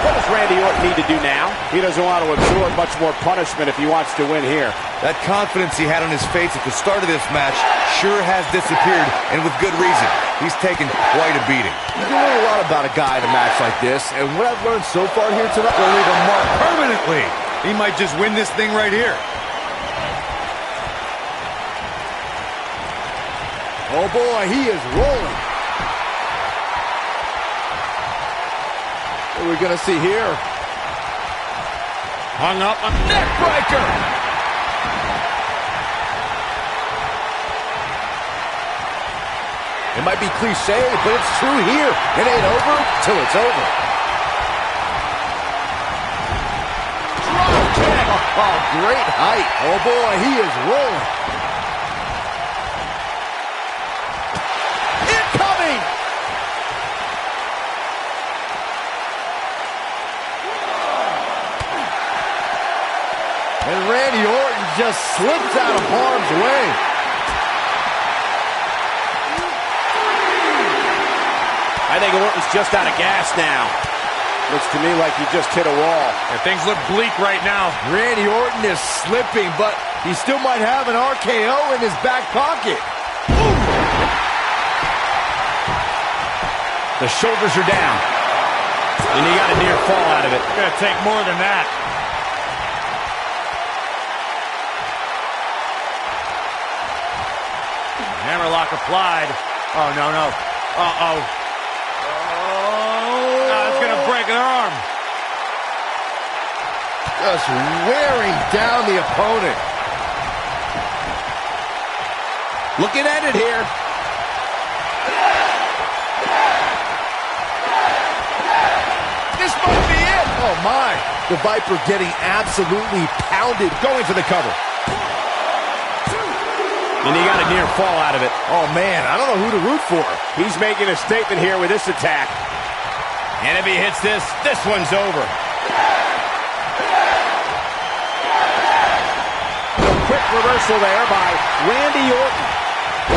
What does Randy Orton need to do now? He doesn't want to absorb much more punishment if he wants to win here. That confidence he had on his face at the start of this match sure has disappeared, and with good reason. He's taken quite a beating. You can learn a lot about a guy in a match like this, and what I've learned so far here tonight will leave a mark Permanently. He might just win this thing right here. Oh boy, he is rolling. What are we gonna see here? Hung up a neck breaker. It might be cliche, but it's true here. It ain't over till it's over. Drop kick. Oh, great height. Oh boy, he is rolling. Incoming. And Randy Orton just slips out of harm's way. I think Orton's just out of gas now. Looks to me like he just hit a wall. And things look bleak right now. Randy Orton is slipping, but he still might have an RKO in his back pocket. The shoulders are down. And he got a near fall out of it. It's gonna take more than that. Hammerlock applied. Oh, no. Uh-oh. It's gonna break an arm. Just wearing down the opponent. Looking at it here. This might be it. Oh, my. The Viper getting absolutely pounded. Going for the cover. And he got a near fall out of it. Oh, man, I don't know who to root for. He's making a statement here with this attack. And if he hits this, this one's over. A quick reversal there by Randy Orton.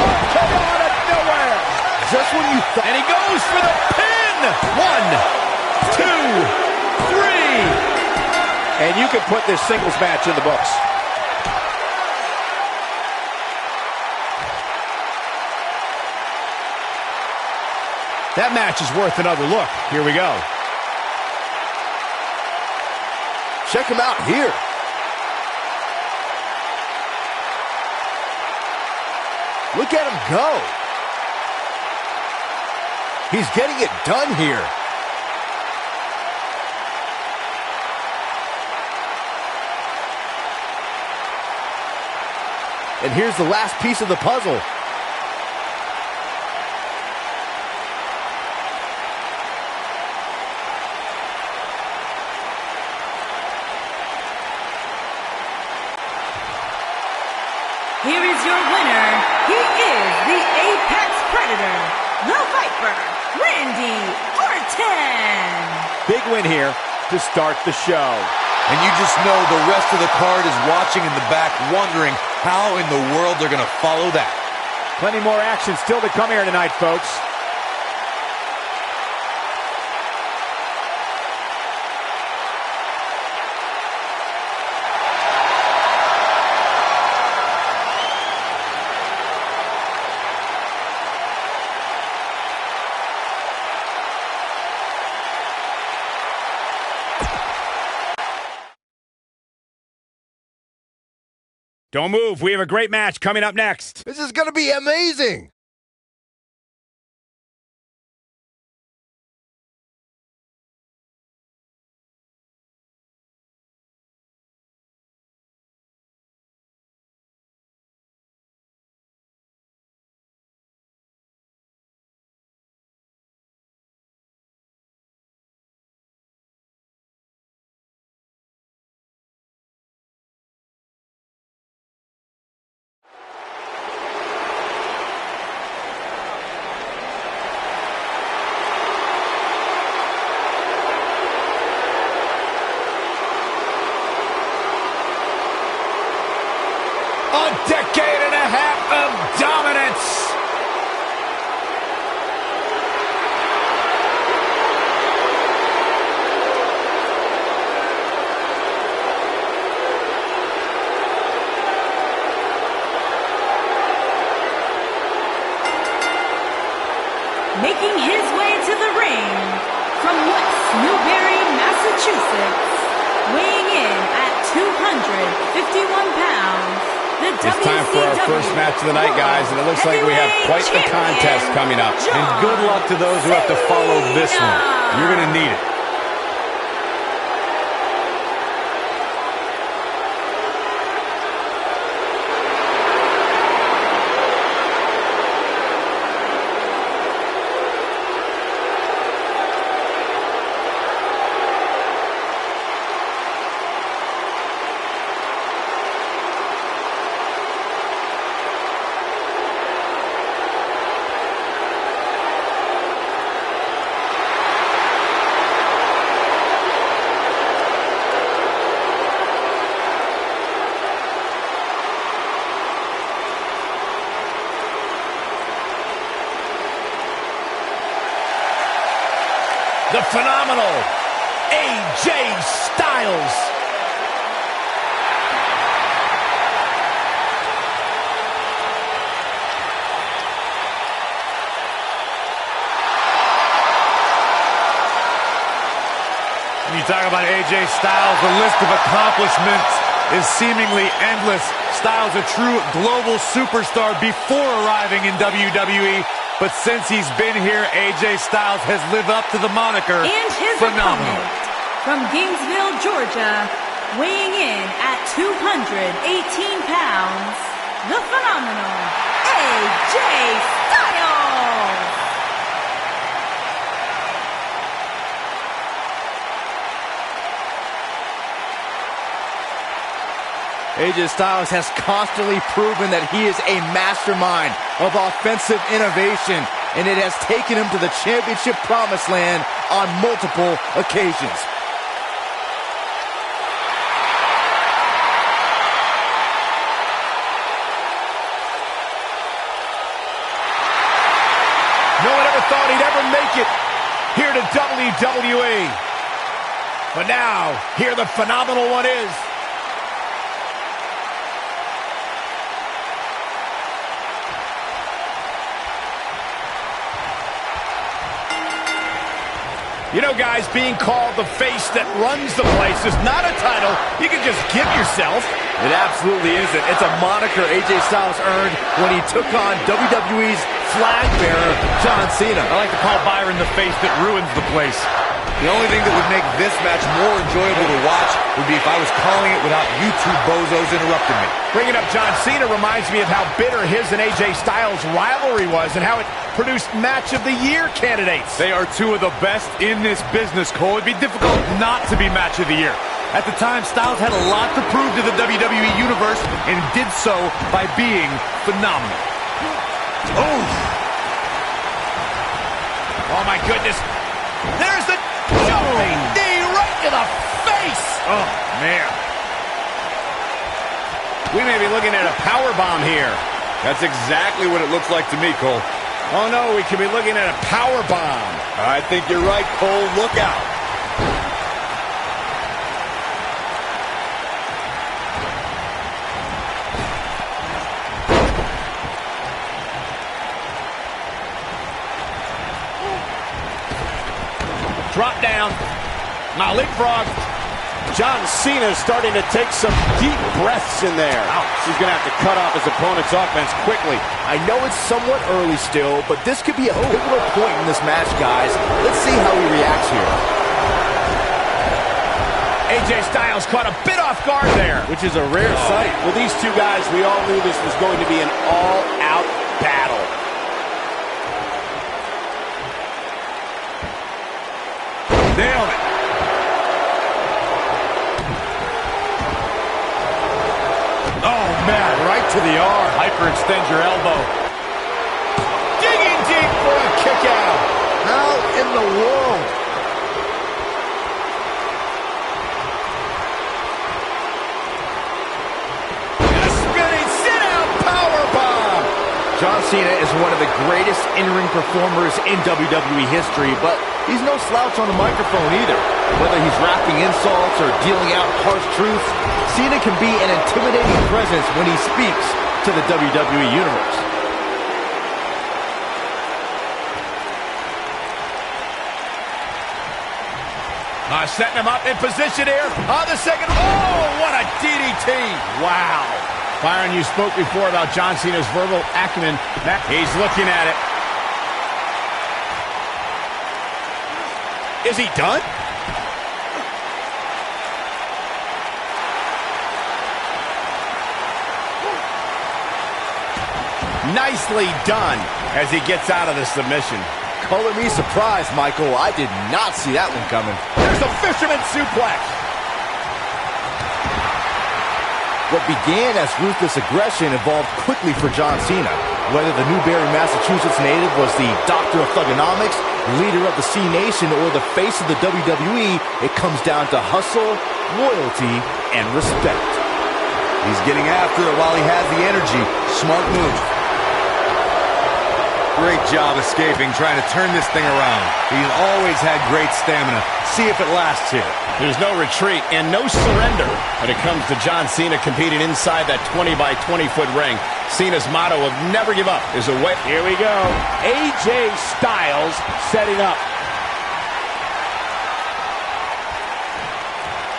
Oh, come on, out of nowhere. Just when you thought... And he goes for the pin. 1, 2, 3. And you can put this singles match in the books. That match is worth another look. Here we go. Check him out here. Look at him go. He's getting it done here. And here's the last piece of the puzzle. Here is your winner. He is the Apex Predator, the Viper, Randy Orton. Big win here to start the show. And you just know the rest of the card is watching in the back, wondering how in the world they're going to follow that. Plenty more action still to come here tonight, folks. Don't move. We have a great match coming up next. This is going to be amazing. A decade and a half of dominance. Making his way to the ring from West Newbury, Massachusetts, weighing in at 251 pounds. It's time for our first match of the night, guys, and it looks like we have quite the contest coming up. And good luck to those who have to follow this one. You're going to need it. The phenomenal AJ Styles. When you talk about AJ Styles, the list of accomplishments is seemingly endless. Styles, a true global superstar before arriving in WWE. But since he's been here, AJ Styles has lived up to the moniker And his phenomenal. opponent from Gainesville, Georgia, weighing in at 218 pounds, the phenomenal AJ Styles. AJ Styles has constantly proven that he is a mastermind of offensive innovation, and it has taken him to the championship promised land on multiple occasions. No one ever thought he'd ever make it here to WWE. But now, here the phenomenal one is. You know, guys, being called the face that runs the place is not a title you can just give yourself. It absolutely isn't. It's a moniker AJ Styles earned when he took on WWE's flag bearer, John Cena. I like to call Byron the face that ruins the place. The only thing that would make this match more enjoyable to watch would be if I was calling it without you two bozos interrupting me. Bringing up John Cena reminds me of how bitter his and AJ Styles' rivalry was and how it produced Match of the Year candidates. They are two of the best in this business, Cole. It'd be difficult not to be Match of the Year. At the time, Styles had a lot to prove to the WWE Universe and did so by being phenomenal. Oh, my goodness. There's the jumping knee right to the face. face! Oh, man. We may be looking at a power bomb here. That's exactly what it looks like to me, Cole. Oh no, we could be looking at a power bomb. I think you're right, Cole. Look out. Drop down. Now leapfrog. John Cena starting to take some deep breaths in there. He's going to have to cut off his opponent's offense quickly. I know it's somewhat early still, but this could be a pivotal point in this match, guys. Let's see how he reacts here. AJ Styles caught a bit off guard there. Which is a rare sight. Well, these two guys, we all knew this was going to be an all-out battle. Nailed it. Oh, man, right to the arm. Hyperextend your elbow. Digging deep for a kick out. How in the world? And a spinning sit-out powerbomb. John Cena is one of the greatest in-ring performers in WWE history, but he's no slouch on the microphone either. Whether he's rapping insults or dealing out harsh truths, Cena can be an intimidating presence when he speaks to the WWE Universe. Setting him up in position here. On the second. Oh, what a DDT. Wow. Byron, you spoke before about John Cena's verbal acumen. He's looking at it. Is he done? Nicely done as he gets out of the submission. Color me surprised, Michael. I did not see that one coming. There's a fisherman suplex. What began as ruthless aggression evolved quickly for John Cena. Whether the Newbury, Massachusetts native was the doctor of thugonomics, leader of the C Nation, or the face of the WWE, it comes down to hustle, loyalty, and respect. He's getting after it while he has the energy. Smart move. Great job escaping, trying to turn this thing around. He's always had great stamina. See if it lasts here. There's no retreat and no surrender when it comes to John Cena competing inside that 20 by 20 foot ring. Cena's motto of never give up is a way. Here we go. AJ Styles setting up.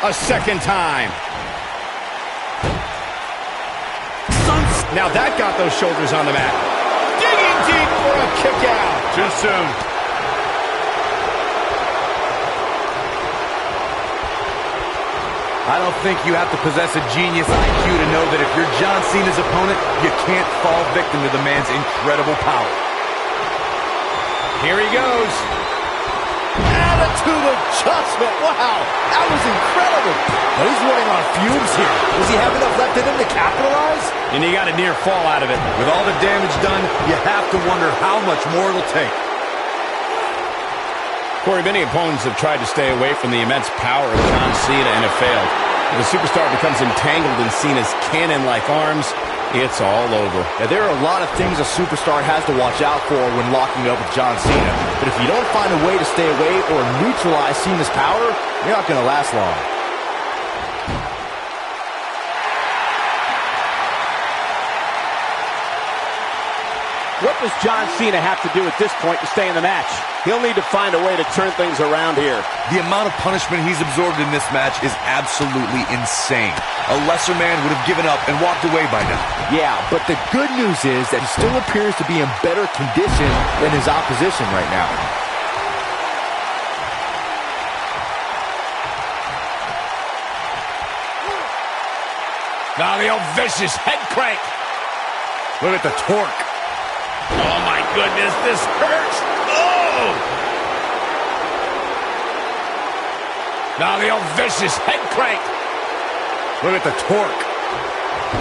A second time. Now that got those shoulders on the mat. Digging deep for a kick out. Too soon. I don't think you have to possess a genius IQ to know that if you're John Cena's opponent, you can't fall victim to the man's incredible power. Here he goes. Attitude adjustment. Wow, that was incredible. But he's running on fumes here. Does he have enough left in him to capitalize? And he got a near fall out of it. With all the damage done, you have to wonder how much more it'll take. Corey, many opponents have tried to stay away from the immense power of John Cena and have failed. If the superstar becomes entangled in Cena's cannon-like arms, it's all over. Now, there are a lot of things a superstar has to watch out for when locking up with John Cena. But if you don't find a way to stay away or neutralize Cena's power, you're not going to last long. What does John Cena have to do at this point to stay in the match? He'll need to find a way to turn things around here. The amount of punishment he's absorbed in this match is absolutely insane. A lesser man would have given up and walked away by now. Yeah, but the good news is that he still appears to be in better condition than his opposition right now. Now the old vicious head crank. Look at the torque. Oh, my goodness, this hurts. Oh! Now the old vicious head crank. Look at the torque.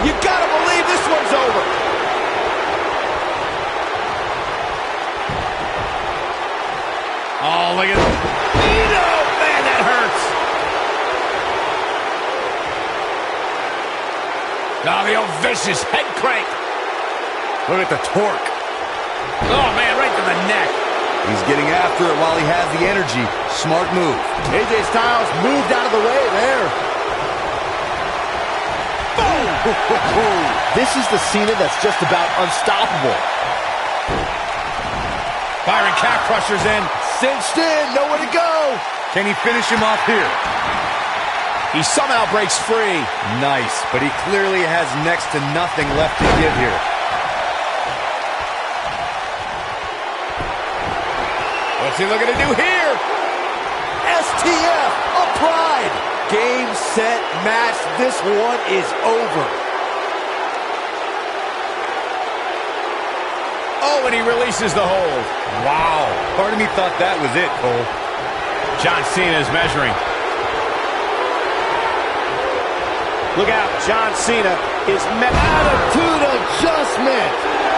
You gotta believe this one's over. Oh, look at that. Man, that hurts. vicious head crank. Look at the torque. Oh, man, right to the neck. He's getting after it while he has the energy. Smart move. AJ Styles moved out of the way there. Boom! This is the Cena that's just about unstoppable. Byron calf crushers in. Cinched in, nowhere to go. Can he finish him off here? He somehow breaks free. Nice, but he clearly has next to nothing left to give here. What's he looking to do here? STF applied. Game, set, match. This one is over. Oh, and he releases the hold. Wow. Part of me thought that was it, Cole. John Cena is measuring. Look out, John Cena is Attitude adjustment.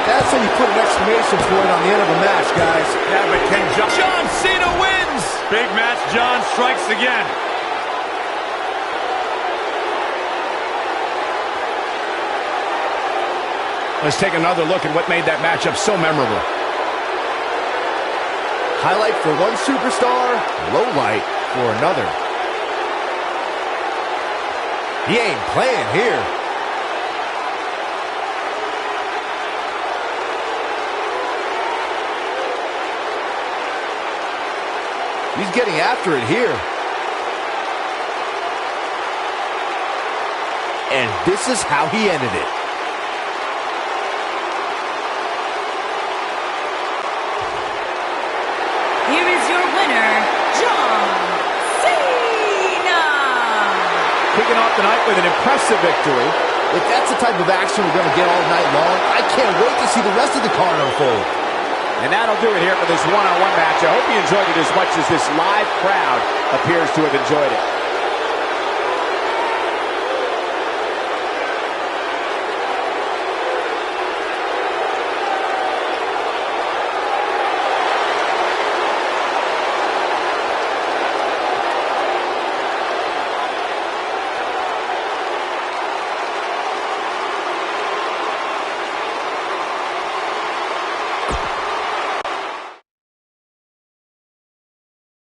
That's how you put an exclamation point on the end of a match, guys. Yeah, but can John Cena wins. Big match, John strikes again. Let's take another look at what made that matchup so memorable. Highlight for one superstar, low light for another. He ain't playing here. He's getting after it here. And this is how he ended it. Here is your winner, John Cena! kicking off the night with an impressive victory. If that's the type of action we're going to get all night long, I can't wait to see the rest of the card unfold. And that'll do it here for this one-on-one match. I hope you enjoyed it as much as this live crowd appears to have enjoyed it.